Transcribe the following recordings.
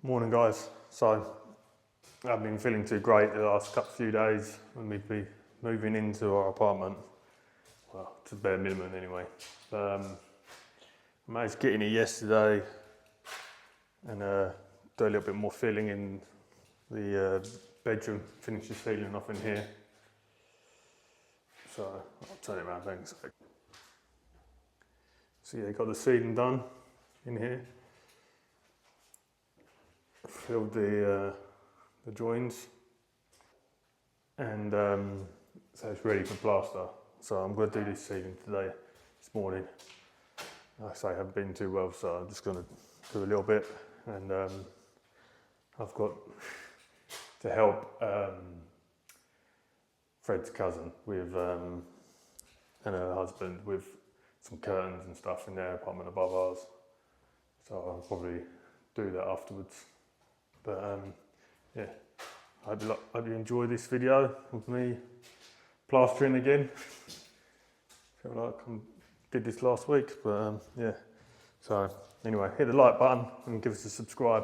Morning guys. So I've been feeling too great the last few days when we'd be moving into our apartment. Well, to bare minimum anyway. I managed to get in here yesterday and do a little bit more filling in the bedroom, finish the ceiling off in here. So I'll turn it around, thanks. So yeah, got the ceiling done in here. Filled the joins, and so it's ready for plaster. So I'm going to do this ceiling today, this morning. Like I say, I haven't been too well, so I'm just going to do a little bit, and I've got to help Fred's cousin with and her husband with some curtains and stuff in their apartment above ours. So I'll probably do that afterwards. But yeah, I hope you enjoy this video of me plastering again. Feel like I did this last week, but yeah. So anyway, hit the like button and give us a subscribe,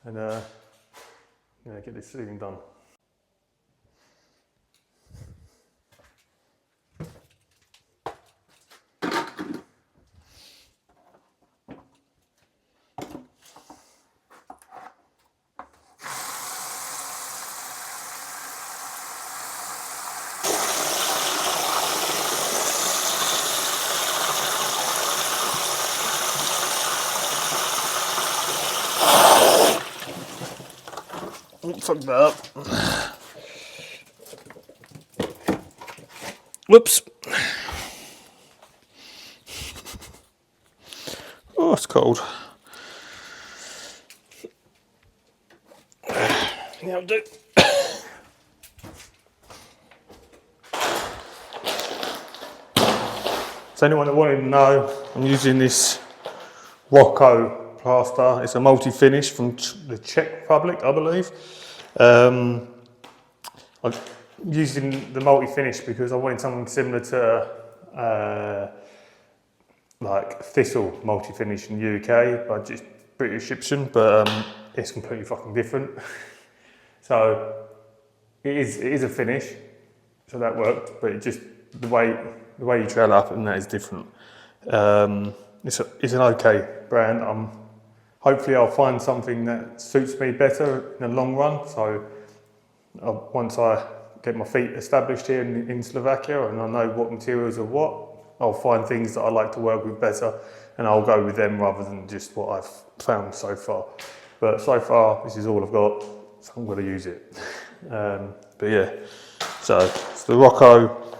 and yeah, get this ceiling done. Fuck that up. Whoops. Oh, it's cold. Yeah, I'll do. So anyone that wanted to know, I'm using this Rocco plaster. It's a multi-finish from the Czech Republic, I believe. I'm using the multi-finish because I wanted something similar to like Thistle multi-finish in the UK, but just British Egyptian, but it's completely fucking different. So it is a finish, so that worked, but it just the way you trail up and that is different. It's an okay brand. Hopefully I'll find something that suits me better in the long run. So once I get my feet established here in Slovakia and I know what materials are what, I'll find things that I like to work with better and I'll go with them rather than just what I've found so far. But so far, this is all I've got, so I'm going to use it. But yeah, so it's the Rocco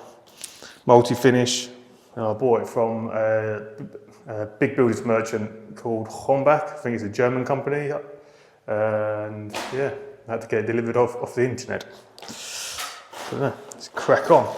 multi-finish. And I bought it from a big builders merchant called Hombach. I think it's a German company. And yeah, I had to get it delivered off the internet. So yeah, let's crack on.